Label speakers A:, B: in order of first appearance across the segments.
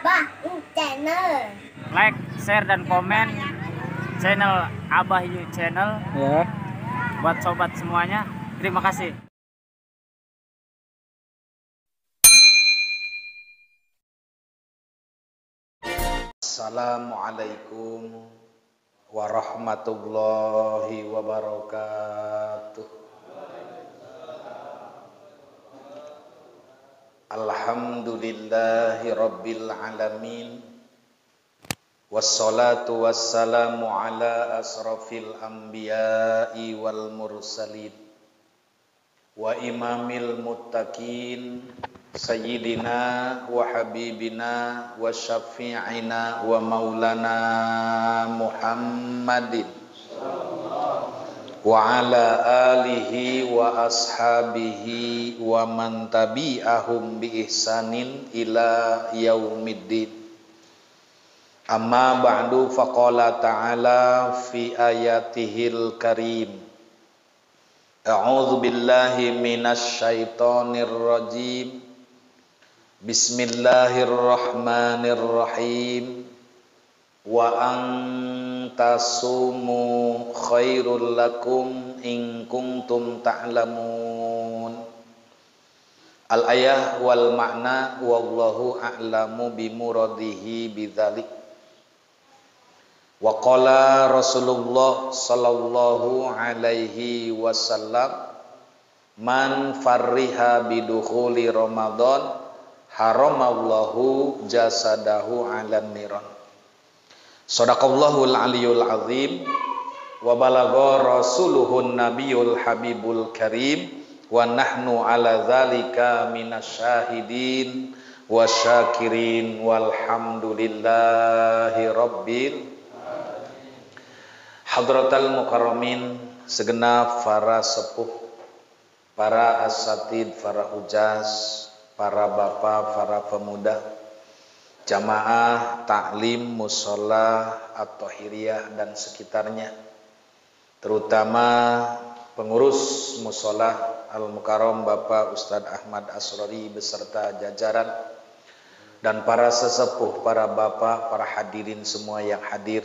A: Abah Channel.
B: Like, share dan komen channel Abah Yu Channel
C: Ya.
B: buat sobat semuanya. Terima kasih.
D: Assalamualaikum warahmatullahi wabarakatuh. Alhamdulillahi rabbil alamin. Wassalatu wassalamu ala asrafil anbiya'i wal mursalin wa imamil muttaqin sayyidina wa habibina wa syafi'ina wa maulana Muhammadin wa ala alihi wa ashabihi wa man tabi'ahum bi ihsanin ila yaumiddin. Amma ba'du, faqala ta'ala fi ayatihil karim. A'udzu billahi minasy syaithanir rajim. Bismillahirrahmanirrahim. Wa antasumu khairul lakum in kuntum ta'lamun. Al-ayah wal ma'na wallahu a'lamu bimuradihi bidzalik. Wa qala Rasulullah sallallahu alaihi wasallam, man farriha bidukhuli Ramadan haramallahu jasadahu 'alan niran. Shadaqallahul aliyul azim wa balagha rasuluhun nabiyul habibul karim wa nahnu ala dzalika minasyahidin wasyakirin walhamdulillahi rabbil hadratal mukarramin, segenap para sepuh, para asatid, para ujaz, para bapak, para pemuda, jamaah taklim mushola at-tahiriyah dan sekitarnya, terutama pengurus mushola Al-Mukarram Bapak Ustadz Ahmad Asrori beserta jajaran, dan para sesepuh, para bapak, para hadirin semua yang hadir,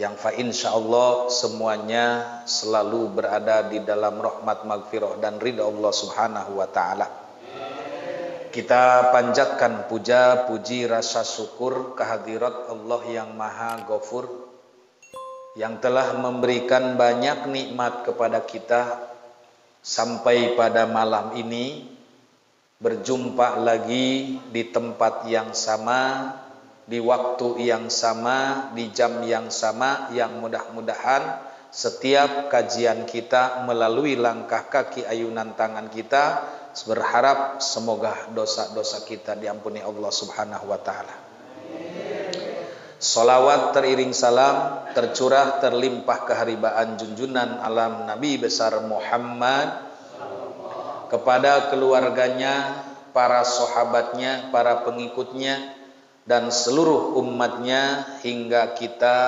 D: yang fa insyaallah semuanya selalu berada di dalam rahmat, maghfirah dan ridha Allah Subhanahu wa taala. Kita panjatkan puja, puji, rasa syukur kehadirat Allah yang Maha Ghafur, yang telah memberikan banyak nikmat kepada kita sampai pada malam ini berjumpa lagi di tempat yang sama, di waktu yang sama, di jam yang sama, yang mudah-mudahan setiap kajian kita melalui langkah kaki ayunan tangan kita, berharap semoga dosa-dosa kita diampuni Allah Subhanahu wa taala. Salawat teriring salam tercurah terlimpah keharibaan junjunan alam Nabi besar Muhammad kepada keluarganya, para sahabatnya, para pengikutnya, dan seluruh umatnya hingga kita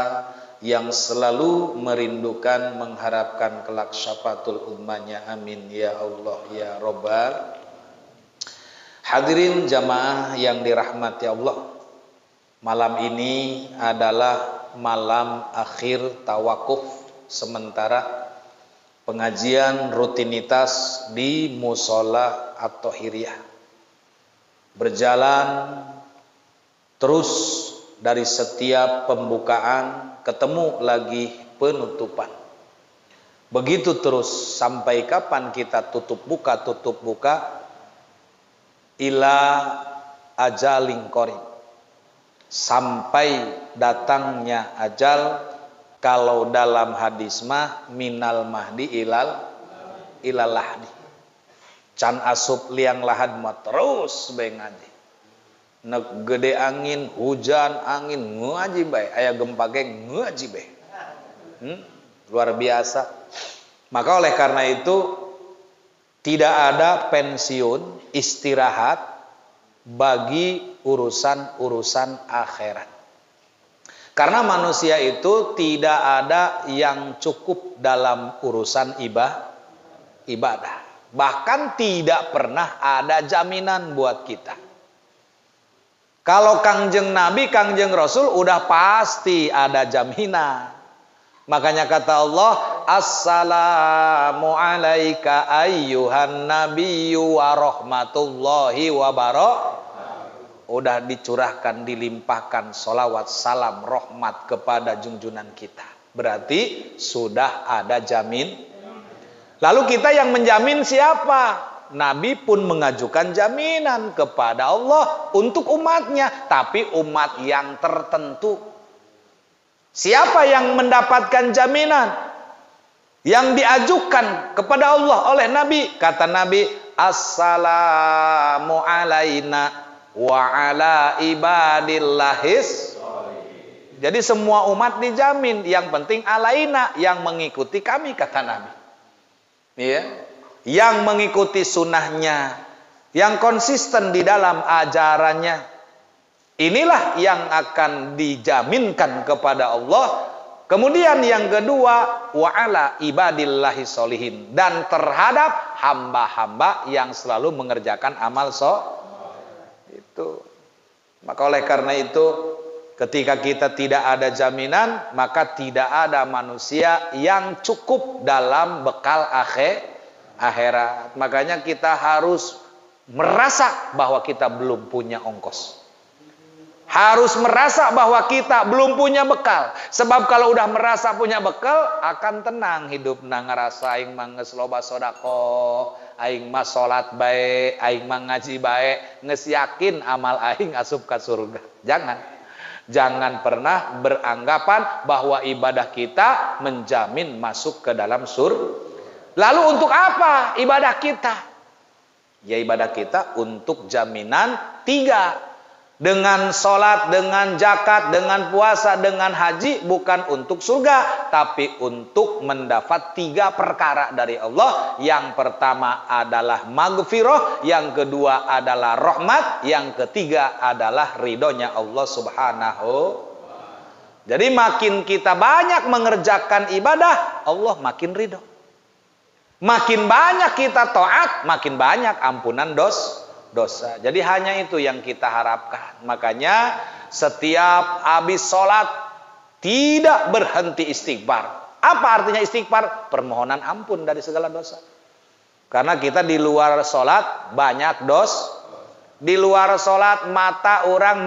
D: yang selalu merindukan mengharapkan kelak syafaatul ummahnya. Amin ya Allah ya Rabbal. Hadirin jamaah yang dirahmati Allah, malam ini adalah malam akhir tawakuf sementara pengajian rutinitas di mushola at-tahiriyah, berjalan terus dari setiap pembukaan ketemu lagi penutupan. Begitu terus sampai kapan kita tutup buka ila ajalin qarib, sampai datangnya ajal. Kalau dalam hadis mah minal mahdi ilal lahdi, can asup liang lahad mah terus bae ngaji. Nek gede angin, hujan angin, ngaji bae, aya gempa ge ngaji bae. Luar biasa. Maka oleh karena itu tidak ada pensiun, istirahat bagi urusan-urusan akhirat. Karena manusia itu tidak ada yang cukup dalam urusan ibadah. Bahkan tidak pernah ada jaminan buat kita. Kalau Kangjeng Nabi, Kangjeng Rasul udah pasti ada jaminan. Makanya kata Allah, Assalamu alaika ayyuhan nabiyyu wa rahmatullahi wa barakatuh. Udah dicurahkan, dilimpahkan solawat, salam, rahmat kepada junjungan kita. Berarti sudah ada jamin. Lalu kita yang menjamin siapa? Nabi pun mengajukan jaminan kepada Allah untuk umatnya, tapi umat yang tertentu. Siapa yang mendapatkan jaminan yang diajukan kepada Allah oleh Nabi? Kata Nabi, Assalamu alaina wa ala ibadillahis. Jadi semua umat dijamin, yang penting alaina, yang mengikuti kami, kata Nabi. Iya. Yang mengikuti sunnahnya, yang konsisten di dalam ajarannya, inilah yang akan dijaminkan kepada Allah. Kemudian yang kedua, wa'ala ibadillahi solihin, dan terhadap hamba-hamba yang selalu mengerjakan amal itu. Maka oleh karena itu, ketika kita tidak ada jaminan, maka tidak ada manusia yang cukup dalam bekal akhirat. Makanya kita harus merasa bahwa kita belum punya ongkos. Harus merasa bahwa kita belum punya bekal. Sebab kalau udah merasa punya bekal, akan tenang hidup. Ngerasa aing mah geus loba sodako, aing mah salat bae, aing mah ngaji bae, geus yakin amal aing asup ka surga. Jangan pernah beranggapan bahwa ibadah kita menjamin masuk ke dalam surga. Lalu untuk apa ibadah kita? Ya ibadah kita untuk jaminan 3. Dengan sholat, dengan zakat, dengan puasa, dengan haji, bukan untuk surga, tapi untuk mendapat 3 perkara dari Allah. Yang pertama adalah maghfirah, yang kedua adalah rahmat, yang ketiga adalah ridhonya Allah subhanahu. Jadi makin kita banyak mengerjakan ibadah, Allah makin ridho. Makin banyak kita taat, makin banyak ampunan dosa. Jadi hanya itu yang kita harapkan. Makanya setiap habis sholat tidak berhenti istighfar. Apa artinya istighfar? Permohonan ampun dari segala dosa. Karena kita di luar sholat banyak Di luar sholat mata orang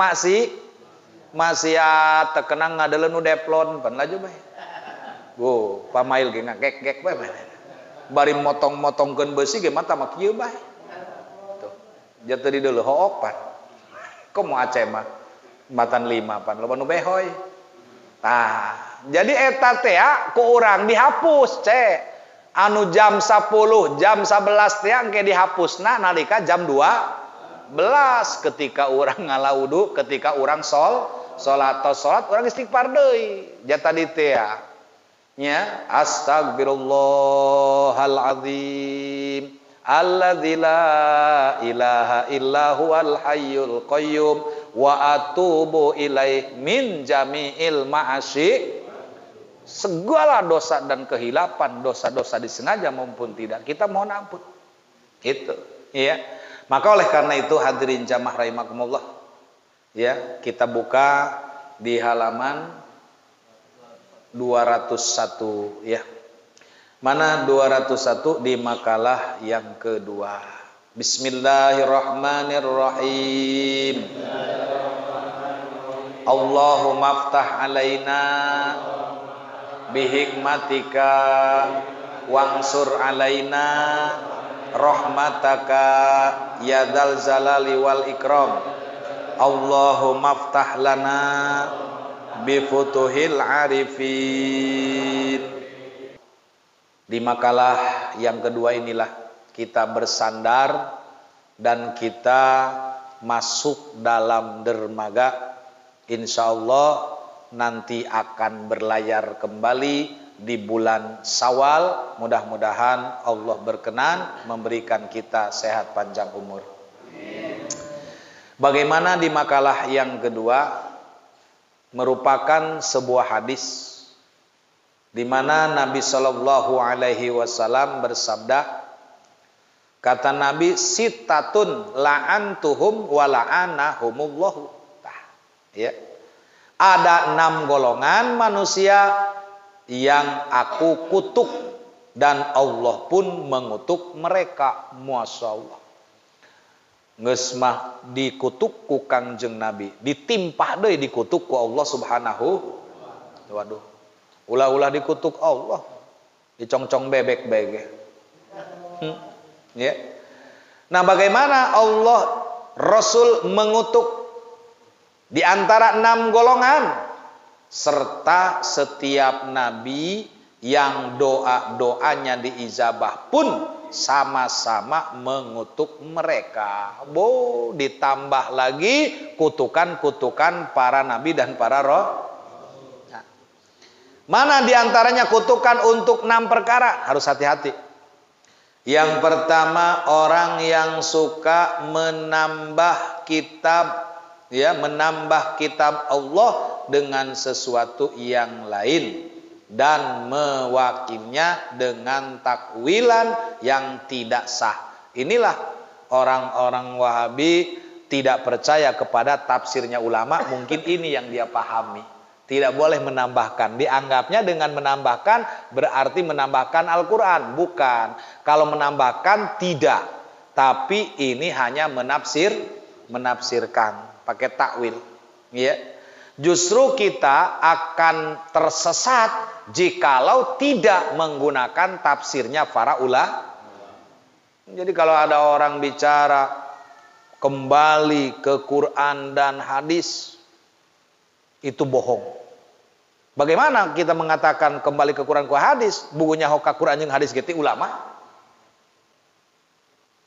D: maksiat terkenang ngadelen nu deplon pan laju bae. Pamail ge ngagek-gek bae. Bari motong-motongkeun beusi ge mata mah kieu bae. Tuh. Jatuh di deuleu hoopan. Komo aceh mah matan 5 pan loba nu behoy. Tah, jadi eta teh ku urang dihapus ce. Anu jam 10, jam 11 teh engke dihapusna nalika jam 12 ketika urang ngalaudu, ketika urang salat urang istighfar deui. Jata di teh nya astagfirullahaladzim alladzi la ilaha illa huwal hayyul qayyum wa atubu ilaih min jami'il ma'asyi. Segala dosa dan kehilapan, dosa-dosa disengaja maupun tidak, kita mohon ampun. Itu ya. Maka oleh karena itu hadirin jamaah rahimakumullah, ya, kita buka di halaman 201 ya. Mana 201 di makalah yang kedua. Bismillahirrahmanirrahim. Allahumma aftah alaina bihikmatika wansur alaina rahmataka ya dzal jalali wal ikram. Allahumma aftah lana bifutuhil arifin. Di makalah yang kedua inilah kita bersandar dan kita masuk dalam dermaga. Insyaallah nanti akan berlayar kembali di bulan Syawal. Mudah-mudahan Allah berkenan memberikan kita sehat panjang umur. Bagaimana di makalah yang kedua? Merupakan sebuah hadis di mana Nabi Shallallahu Alaihi Wasallam bersabda, kata Nabi, sitatun la'antuhum wa la'anahumullahu. Ya. Ada 6 golongan manusia yang aku kutuk dan Allah pun mengutuk mereka. Masya Allah. Geus mah dikutuk ku Kangjeng Nabi, ditimpah deui dikutuk ku Allah Subhanahu. Waduh. Ulah-ulah dikutuk Allah. Dicongcong bebek bege. Ya. Nah, bagaimana Allah Rasul mengutuk di antara 6 golongan? Serta setiap nabi yang doa-doanya diijabah pun sama-sama mengutuk mereka. Ditambah lagi kutukan-kutukan para nabi dan para roh. Nah, mana diantaranya kutukan untuk 6 perkara? Harus hati-hati. Yang pertama, orang yang suka menambah kitab, ya, menambah kitab Allah dengan sesuatu yang lain dan mewakilnya dengan takwilan yang tidak sah. Inilah orang-orang Wahabi tidak percaya kepada tafsirnya ulama. Mungkin ini yang dia pahami. Tidak boleh menambahkan. Dianggapnya dengan menambahkan berarti menambahkan Al-Quran. Bukan. Kalau menambahkan tidak. Tapi ini hanya menafsirkan. Pakai takwil. Ya. Justru kita akan tersesat jikalau tidak menggunakan tafsirnya para ulama. Jadi kalau ada orang bicara kembali ke Quran dan hadis, itu bohong. Bagaimana kita mengatakan kembali ke Quran ke hadis? Bukunya hoka Quran yang hadis gitu ulama.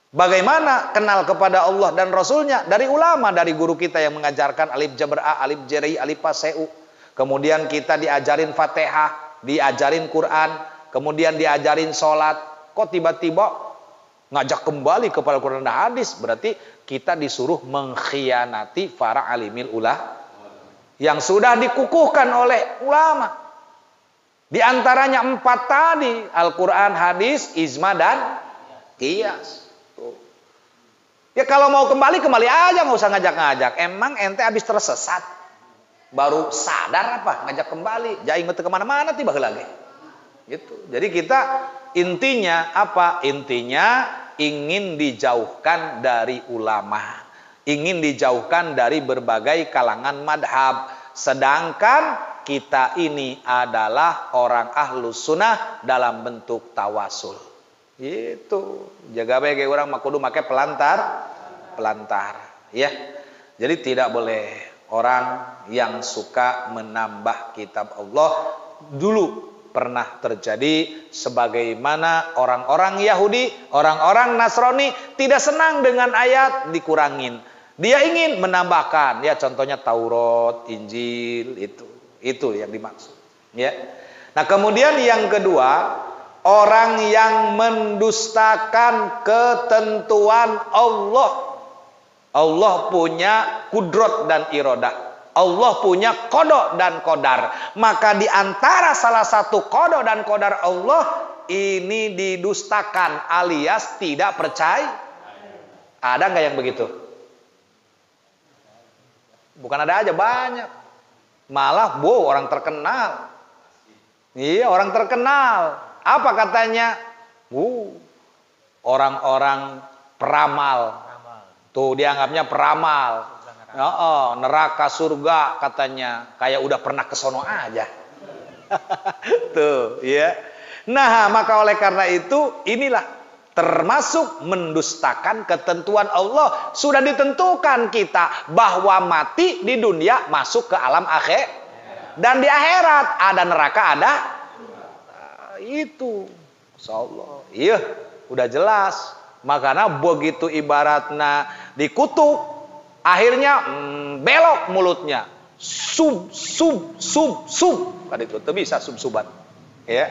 D: Bagaimana kenal kepada Allah dan Rasulnya? Dari ulama, dari guru kita yang mengajarkan alif jabra, alif jari, alif paseu. Kemudian kita diajarin Fatihah, diajarin Quran, kemudian diajarin sholat. Kok tiba-tiba ngajak kembali kepada Quran dan hadis? Berarti kita disuruh mengkhianati para alimil ulama yang sudah dikukuhkan oleh ulama. Di antaranya 4 tadi, Al-Quran, hadis, ijma dan qiyas. Ya kalau mau kembali aja, nggak usah ngajak-ngajak. Emang ente habis tersesat, baru sadar apa ngajak kembali? Jai mete kemana-mana tiba lagi. Gitu. Jadi kita intinya apa? Intinya ingin dijauhkan dari ulama, ingin dijauhkan dari berbagai kalangan madhab. Sedangkan kita ini adalah orang ahlus sunnah dalam bentuk tawasul. Itu jaga baik orang makudu make pelantar, ya. Jadi tidak boleh orang yang suka menambah kitab Allah. Dulu pernah terjadi sebagaimana orang-orang Yahudi, orang-orang Nasrani tidak senang dengan ayat dikurangin. Dia ingin menambahkan, ya contohnya Taurat, Injil, itu yang dimaksud, ya. Nah, kemudian yang kedua, orang yang mendustakan ketentuan Allah. Allah punya kudrat dan iradah. Allah punya qada dan qadar. Maka di antara salah satu qada dan qadar Allah ini didustakan alias tidak percaya. Ada nggak yang begitu? Bukan ada aja, banyak. Malah orang terkenal. Iya, orang terkenal. Apa katanya? Orang-orang peramal. Tuh dianggapnya peramal. Neraka surga katanya. Kayak udah pernah ke sono aja. Tuh, ya. Nah, maka oleh karena itu inilah termasuk mendustakan ketentuan Allah. Sudah ditentukan kita bahwa mati di dunia masuk ke alam akhir. Dan di akhirat ada neraka, ada itu, insyaallah. Iya, udah jelas. Makanya begitu ibaratnya dikutuk, akhirnya belok mulutnya. Sub. Kan itu bisa sub-suban. Ya.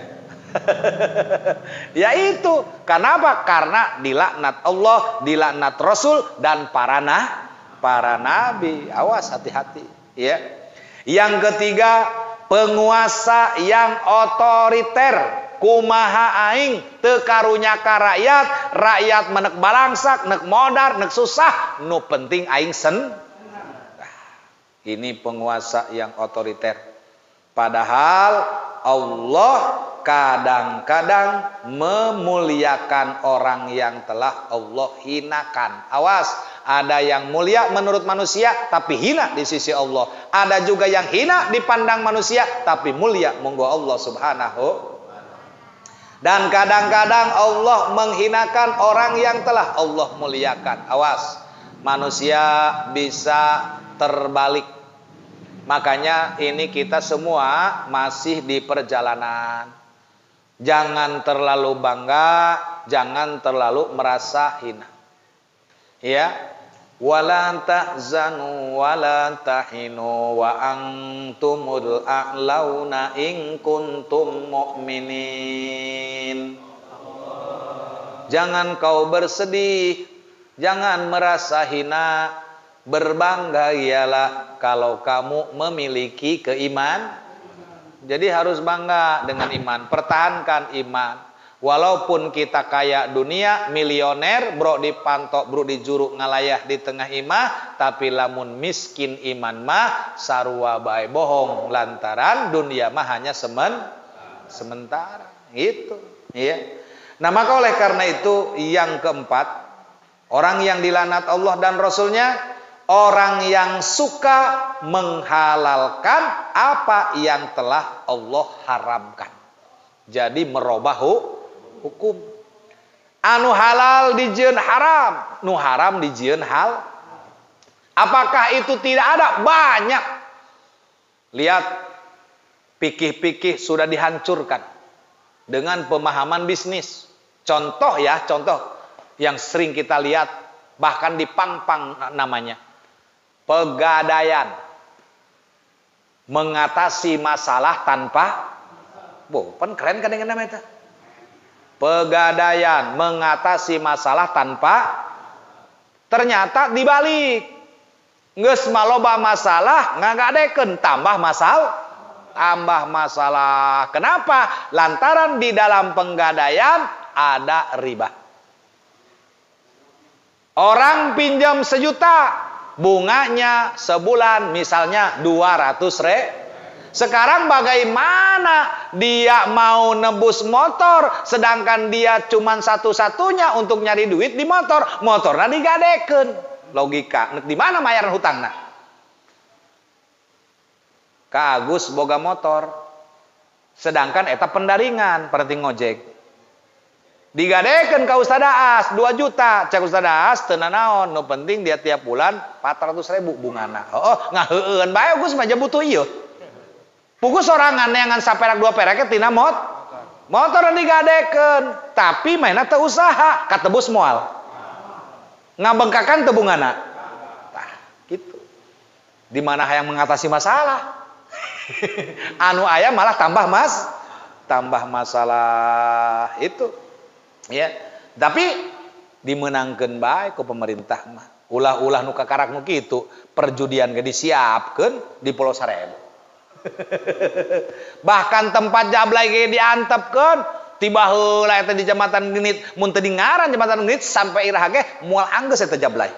D: Ya itu. Kenapa? Karena dilaknat Allah, dilaknat Rasul dan para nabi. Awas, hati-hati, ya. Yang ketiga, penguasa yang otoriter. Kumaha aing teu karunya ka rakyat menek balangsak, nek modar, nek susah, nu penting aing Ini penguasa yang otoriter. Padahal Allah kadang-kadang memuliakan orang yang telah Allah hinakan. Awas, ada yang mulia menurut manusia tapi hina di sisi Allah. Ada juga yang hina dipandang manusia tapi mulia monggo Allah Subhanahu. Dan kadang-kadang Allah menghinakan orang yang telah Allah muliakan. Awas, manusia bisa terbalik. Makanya ini kita semua masih di perjalanan. Jangan terlalu bangga, jangan terlalu merasa hina. Ya, wala tahzanu wala tahinu wa antumul a'launa in kuntum mu'minin. Jangan kau bersedih, jangan merasa hina, berbangga ialah kalau kamu memiliki keimanan. Jadi harus bangga dengan iman, pertahankan iman. Walaupun kita kaya dunia, milioner, bro dipantok, bro dijuruk ngalayah di tengah imah, tapi lamun miskin iman mah sarua bae bohong, lantaran dunia mah hanya sementara. Gitu, ya. Nah, maka oleh karena itu yang keempat, orang yang dilanat Allah dan Rasulnya, orang yang suka menghalalkan apa yang telah Allah haramkan. Jadi merubah hukum. Anu halal dijieun haram, nu haram dijieun hal. Apakah itu tidak ada? Banyak. Lihat, pikih-pikih sudah dihancurkan dengan pemahaman bisnis. Contoh yang sering kita lihat, bahkan di Pangpang namanya. Pegadaian, mengatasi masalah tanpa pan keren kan dengan nama itu. Pegadaian, mengatasi masalah tanpa, ternyata dibalik. Geus maloba masalah ngagadekeun tambah masalah. Kenapa? Lantaran di dalam penggadaian ada riba. Orang pinjam 1 juta, bunganya sebulan misalnya 200.000. Sekarang bagaimana dia mau nebus motor, sedangkan dia cuman satu-satunya untuk nyari duit di motor, motornya digadekeun. Logika, di mana mayaran hutangna? Ka Agus boga motor, sedangkan eta pendaringan penting ngojek. Digadekeun ka Ustad Aas 2 juta, cek Ustad Aas teu naon, nu penting dia tiap bulan 400.000 bungana. Ngaheueun bae Gus mah butuh ieu. Pugu sorangan neangan saperak 2 perak tina motor digadekeun, tapi mainna teu usaha, katebus moal. Ngabengkakan teu bungana. Tah, gitu. Di mana hayang mengatasi masalah? Anu aya malah tambah masalah itu. Ya, tapi dimenangkeun bae ku pemerintah mah. Ulah-ulah nu kakarak nu kitu, perjudian ge disiapkeun di Pulau Sarebu. Bahkan tempat jablay ge diantepkeun, tiba heula eta di Jembatan Genit, mun teu dingaran Jembatan Genit sampai iraha ge moal anggeus eta jablay.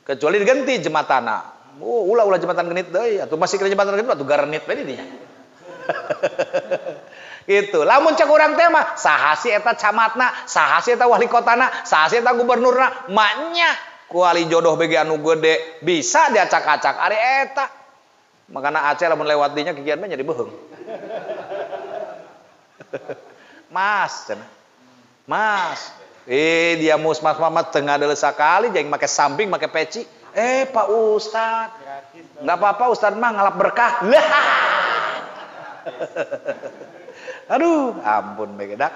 D: Kecuali diganti jembatanna. Ulah Jembatan Genit deui, atuh masih ke Jembatan Genit atuh garanit bae dinya. Gitu. Lamun cek urang teh mah saha si eta camatna, saha si eta wali kotana, saha si eta gubernurna, maknya kuali jodoh bege anu gede bisa diacak-acak ari eta. Makana Aceh lamun lewat dinya kikian mah jadi beheung. Mas, dia mus mas mamat tengah deuleu sakali jeung make samping make peci. Pak Ustad, enggak apa-apa Ustad mah ngalap berkah. Aduh, ampun begedak.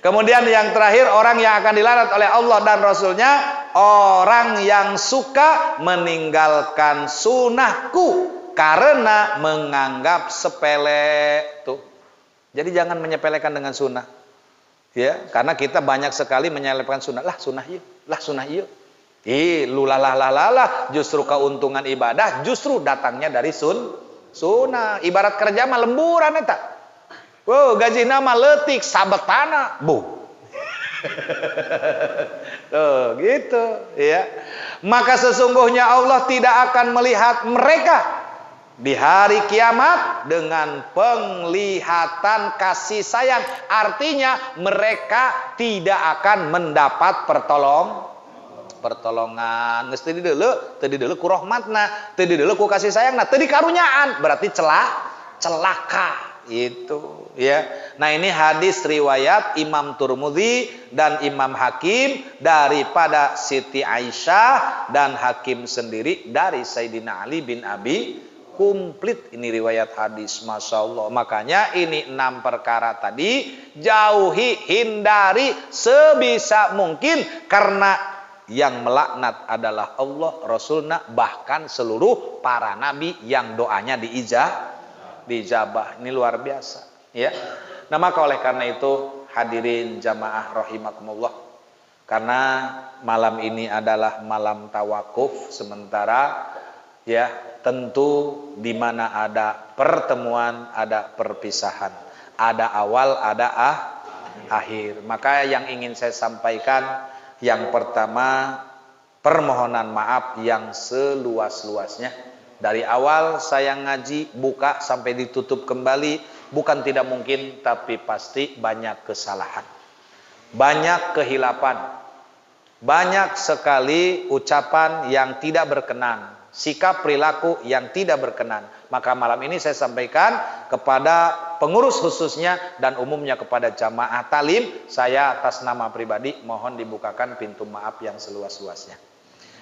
D: Kemudian yang terakhir, orang yang akan dilaknat oleh Allah dan Rasulnya, orang yang suka meninggalkan sunnahku karena menganggap sepele. Tuh. Jadi jangan menyepelekan dengan sunnah. Ya, karena kita banyak sekali menyepelekan sunnah. Lah sunnah yuk. Lulah, justru keuntungan ibadah justru datangnya dari sunnah. Ibarat kerja mah lemburan eta. Wow, gaji nama letik sabetana, bu. Tuh, gitu, ya. Maka sesungguhnya Allah tidak akan melihat mereka di hari kiamat dengan penglihatan kasih sayang. Artinya mereka tidak akan mendapat pertolongan. Geus teu dulu ku rahmatna, teu dulu ku kasih sayangna, teu dikarunyaan, berarti celaka. Itu, ya. Nah, ini hadis riwayat Imam Turmudi dan Imam Hakim daripada Siti Aisyah, dan Hakim sendiri dari Sayyidina Ali bin Abi. Komplit ini riwayat hadis, Masya Allah. Makanya ini 6 perkara tadi jauhi, hindari sebisa mungkin, karena yang melaknat adalah Allah, Rasulnya, bahkan seluruh para nabi yang doanya dijabah. Ini luar biasa, ya. Nah, maka oleh karena itu hadirin jamaah rahimakumullah, karena malam ini adalah malam tawakuf sementara, ya, tentu di mana ada pertemuan ada perpisahan, ada awal ada akhir. Maka yang ingin saya sampaikan, yang pertama, permohonan maaf yang seluas-luasnya. Dari awal saya ngaji, buka sampai ditutup kembali, bukan tidak mungkin, tapi pasti banyak kesalahan, banyak kehilapan, banyak sekali ucapan yang tidak berkenan, sikap perilaku yang tidak berkenan. Maka malam ini saya sampaikan kepada pengurus khususnya dan umumnya kepada jamaah talim, saya atas nama pribadi mohon dibukakan pintu maaf yang seluas-luasnya.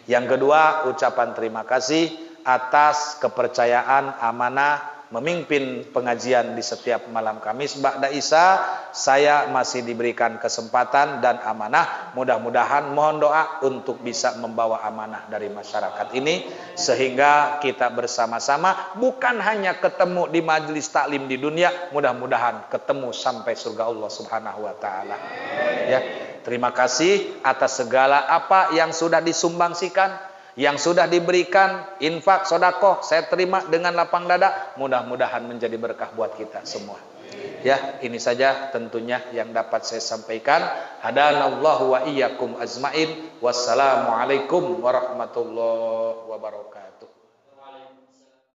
D: Yang kedua, ucapan terima kasih atas kepercayaan amanah memimpin pengajian di setiap malam Kamis ba'da Isya. Saya masih diberikan kesempatan dan amanah, mudah-mudahan mohon doa untuk bisa membawa amanah dari masyarakat ini, sehingga kita bersama-sama bukan hanya ketemu di majelis taklim di dunia, mudah-mudahan ketemu sampai surga Allah Subhanahu wa taala. Ya, terima kasih atas segala apa yang sudah disumbangsikan, yang sudah diberikan, infak, sodakoh, saya terima dengan lapang dada. Mudah-mudahan menjadi berkah buat kita semua. Ya, ini saja tentunya yang dapat saya sampaikan. Hadanallahu wa iyyakum ajmain. Wassalamualaikum warahmatullahi wabarakatuh.